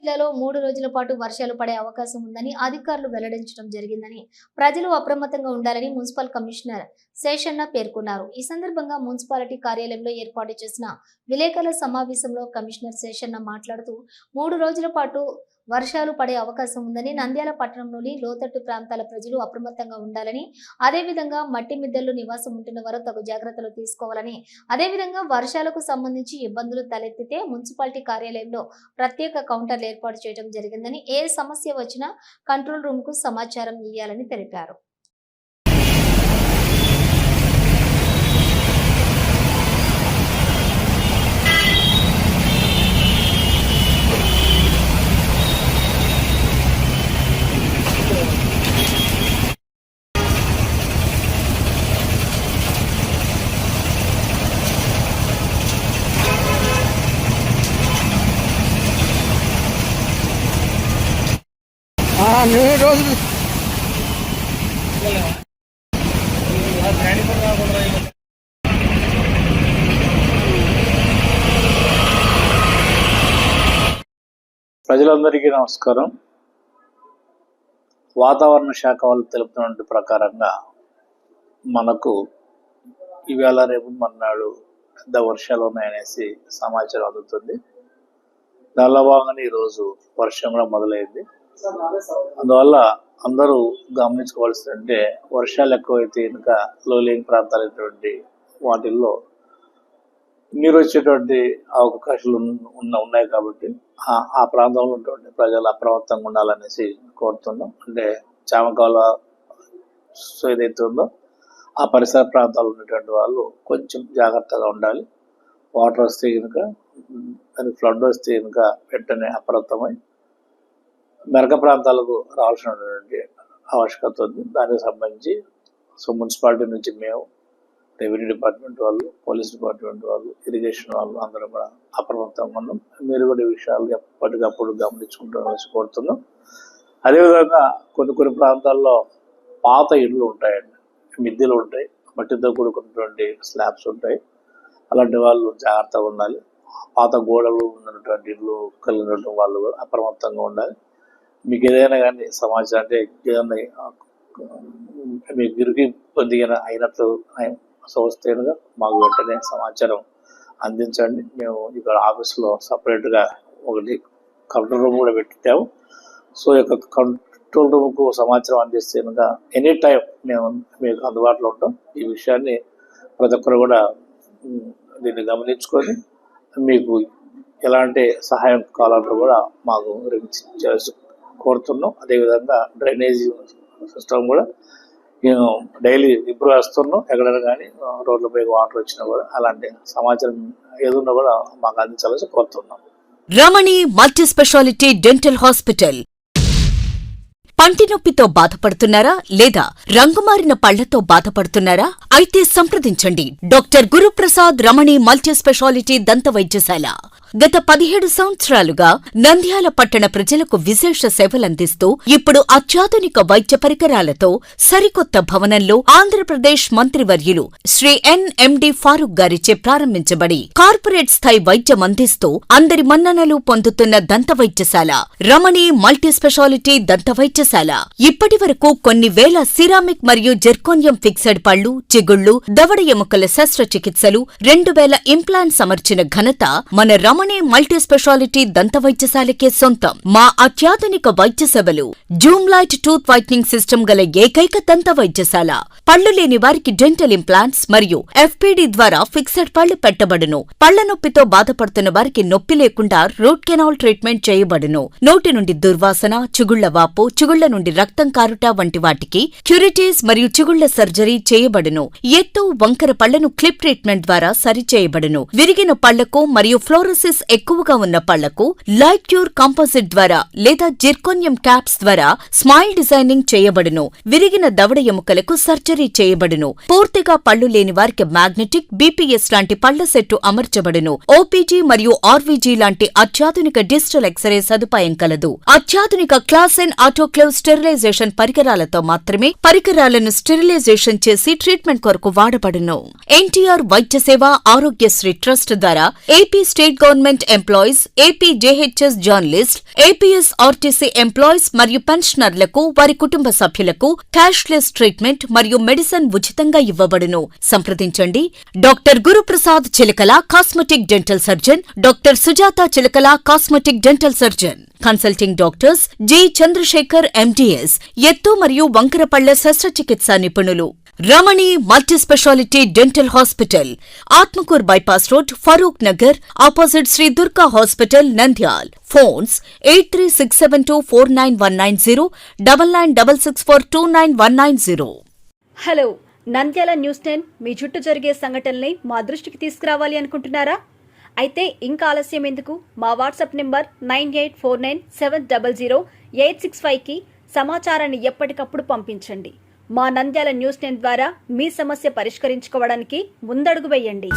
జిల్లాలో 3 రోజుల పాటు వర్షాలు పడే అవకాశం ఉందని అధికారులు వెల్లడించడం జరిగిందని ప్రజలు అప్రమత్తంగా ఉండాలని మున్సిపల్ కమిషనర్ శేషన్న పేర్కొన్నారు. ఈ సందర్భంగా మున్సిపాలిటీ కార్యాలయంలో ఏర్పాటు చేసిన విలేకరుల సమావేశంలో కమిషనర్ శేషన్న మాట్లాడుతూ 3 రోజుల పాటు వర్షాలు పడే అవకాశం ఉందని, నంద్యాల పట్టణంలోని లోతట్టు ప్రాంతాల ప్రజలు అప్రమత్తంగా ఉండాలని, అదేవిధంగా మట్టి మిద్దెల్లో నివాసం ఉంటున్న వారు తగు జాగ్రత్తలు తీసుకోవాలని, అదేవిధంగా వర్షాలకు సంబంధించి ఇబ్బందులు తలెత్తితే మున్సిపాలిటీ కార్యాలయంలో ప్రత్యేక కౌంటర్లు ఏర్పాటు చేయడం జరిగిందని, ఏ సమస్య వచ్చినా కంట్రోల్ రూమ్ కు సమాచారం ఇవ్వాలని తెలిపారు. రోజులు ప్రజలందరికీ నమస్కారం. వాతావరణ శాఖ వాళ్ళు తెలుపుతున్న ప్రకారంగా మనకు ఈవేళ రేపు మర్నాడు పెద్ద వర్షాలు ఉన్నాయనేసి సమాచారం అందుతుంది. దానిలో భాగంగా ఈరోజు వర్షం కూడా మొదలైంది. అందువల్ల అందరూ గమనించుకోవాల్సిందంటే వర్షాలు ఎక్కువైతే ఇంకా లోలింగ్ ప్రాంతాలైనటువంటి వాటిల్లో నీరు వచ్చేటువంటి అవకాశాలు ఉన్నాయి కాబట్టి ఆ ప్రాంతంలో ఉన్నటువంటి ప్రజలు అప్రమత్తంగా ఉండాలనేసి కోరుతున్నాం. అంటే చామకాల ఏదైతే ఉందో ఆ పరిసర ప్రాంతాల్లో ఉన్నటువంటి వాళ్ళు కొంచెం జాగ్రత్తగా ఉండాలి. వాటర్ వస్తే కనుక, దానికి ఫ్లడ్ వస్తే కనుక వెంటనే అప్రమత్తమై మెరక ప్రాంతాలకు రావాల్సినటువంటి ఆవశ్యకత ఉంది. దానికి సంబంధించి మున్సిపాలిటీ నుంచి మేము, రెవెన్యూ డిపార్ట్మెంట్ వాళ్ళు, పోలీస్ డిపార్ట్మెంట్ వాళ్ళు, ఇరిగేషన్ వాళ్ళు అందరూ కూడా అప్రమత్తంగా ఉన్నాం. మీరు కూడా ఈ విషయాలు ఎప్పటికప్పుడు గమనించుకుంటామని కోరుతున్నాం. అదేవిధంగా కొన్ని ప్రాంతాల్లో పాత ఇళ్ళు ఉంటాయండి, మిద్దెలు ఉంటాయి, మట్టితో కూడుకున్నటువంటి స్లాబ్స్ ఉంటాయి. అలాంటి వాళ్ళు జాగ్రత్తగా ఉండాలి. పాత గోడలు ఉన్నటువంటి ఇళ్ళు కలిగినటువంటి వాళ్ళు కూడా అప్రమత్తంగా ఉండాలి. మీకు ఏదైనా కానీ సమాచారం అంటే ఏదైనా మీ గిరికి కొద్దిగా అయినట్లు వస్తేనుగా మాకు వెంటనే సమాచారం అందించండి. మేము ఇక్కడ ఆఫీస్లో సపరేట్గా ఒకటి కంట్రోల్ రూమ్ కూడా పెట్టాము. సో ఈ యొక్క కంట్రోల్ రూమ్కు సమాచారం అందిస్తేనుగా ఎనీ టైం మేము మీకు అందుబాటులో ఉంటాం. ఈ విషయాన్ని ప్రతి ఒక్కరు కూడా దీన్ని గమనించుకొని మీకు ఎలాంటి సహాయం కావాలంటే కూడా మాకు కోరుతున్నాం. అదేవిధంగా డ్రైనేజీ సిస్టమ్ కూడా మేము డైలీ ఇంప్రూవ్ చేస్తున్నాం. ఎక్కడైనా కానీ రోడ్లపై వాటర్ వచ్చినా కూడా అలాంటి సమాచారం ఏదున్నా కూడా మాకు అందించాలని కోరుతున్నాం. రమణి మల్టీ స్పెషాలిటీ డెంటల్ హాస్పిటల్. పంటి నొప్పితో బాధపడుతున్నారా లేదా రంగుమారిన పళ్లతో బాధపడుతున్నారా? అయితే సంప్రదించండి డాక్టర్ గురుప్రసాద్ రమణి మల్టీ స్పెషాలిటీ దంత వైద్యశాల. గత 17 సంవత్సరాలుగా నంద్యాల పట్టణ ప్రజలకు విశేష సేవలందిస్తూ ఇప్పుడు అత్యాధునిక వైద్య పరికరాలతో సరికొత్త భవనంలో ఆంధ్రప్రదేశ్ మంత్రివర్యులు శ్రీ ఎన్ఎండి ఫారూక్ గారిచే ప్రారంభించబడి కార్పొరేట్ స్థాయి వైద్యం అందిస్తూ అందరి మన్ననలు పొందుతున్న దంత వైద్యశాల రమణి మల్టీ స్పెషాలిటీ దంత వైద్యశాల. ఇప్పటి వరకు కొన్ని వేల సిరామిక్ మరియు జెర్కోనియం ఫిక్సెడ్ పళ్లు, చిగుళ్లు, దవడ ఎముకల శస్త్రచికిత్సలు, 2000 ఇంప్లాంట్స్ అమర్చిన ఘనత మన రమణి మల్టీ స్పెషాలిటీ దంత వైద్యశాలకే సొంతం. మా అత్యాధునిక వైద్య సేవలు Zoom light tooth whitening system గల ఏకైక దంత వైద్యశాల. పళ్లు లేని వారికి డెంటల్ ఇంప్లాంట్స్ మరియు ఎఫ్పిడి ద్వారా ఫిక్సెడ్ పళ్లు పెట్టబడును. పళ్ల నొప్పితో బాధపడుతున్న వారికి నొప్పి లేకుండా రూట్ కెనాల్ ట్రీట్మెంట్ చేయబడును. నోటి నుండి దుర్వాసన, చిగుళ్ల వాపు, చిగుళ్ల నుండి రక్తం కారుట వంటి వాటికి క్యూరిటీస్ మరియు చిగుళ్ల సర్జరీ చేయబడును. ఎత్తు, వంకర పళ్లను క్లిప్ ట్రీట్మెంట్ ద్వారా సరిచేయబడును. విరిగిన పళ్లకు మరియు ఫ్లోరోసిస్ ఎక్కువగా ఉన్న పళ్లకు లైట్ క్యూర్ కాంపోజిట్ ద్వారా లేదా జిర్కోనియం క్యాప్స్ ద్వారా స్మైల్ డిజైనింగ్ చేయబడును. విరిగిన దవడ ఎముకలకు సర్జరీ చేయబడును. పూర్తిగా పళ్లు లేని వారికి మ్యాగ్నెటిక్, బీపీఎస్ లాంటి పళ్ల సెట్టు అమర్చబడును. ఓపీజీ మరియు ఆర్వీజీ లాంటి అత్యాధునిక డిజిటల్ ఎక్స్రే సదుపాయం కలదు. అత్యాధునిక క్లాస్ ఎన్ ఆటోక్లేవ్ స్టెరిలైజేషన్ పరికరాలతో మాత్రమే పరికరాలను స్టెరిలైజేషన్ చేసి ట్రీట్మెంట్ కొరకు వాడబడును. ఎన్టీఆర్ వైద్య సేవ ఆరోగ్యశ్రీ ట్రస్ట్ ద్వారా AP state government government employees, APJHS journalist, APSRTC employees మరియు పెన్షనర్లకు వారి కుటుంబ సభ్యులకు క్యాష్లెస్ ట్రీట్మెంట్ మరియు మెడిసిన్ ఉచితంగా ఇవ్వబడును. సంప్రదించండి doctor Guruprasad Chilakala, cosmetic dental surgeon, doctor Sujatha Chilakala, cosmetic dental surgeon. Consulting doctors G Chandrasekhar MDS, ఎత్తు మరియు వంకరపళ్ల శస్త్రచికిత్సా నిపుణులు. Ramani multi speciality dental hospital, Atmakur bypass road, Farooq Nagar, opposite Sri Durga hospital, Nandyal. Phones 8367249190, 9966429190. Hello, Nandyala news 10 మీ చుట్టూ జరిగే సంఘటనల్ని మా దృష్టికి తీసుకురావాలి అనుకుంటున్నారా? అయితే ఇంకా ఆలస్యం ఎందుకు? మా వాట్సాప్ నెంబర్ 9849700865కి సమాచారాన్ని ఎప్పటికప్పుడు పంపించండి. మా నంద్యాల న్యూస్ 10 ద్వారా మీ సమస్య పరిష్కరించుకోవడానికి ముందడుగు వేయండి.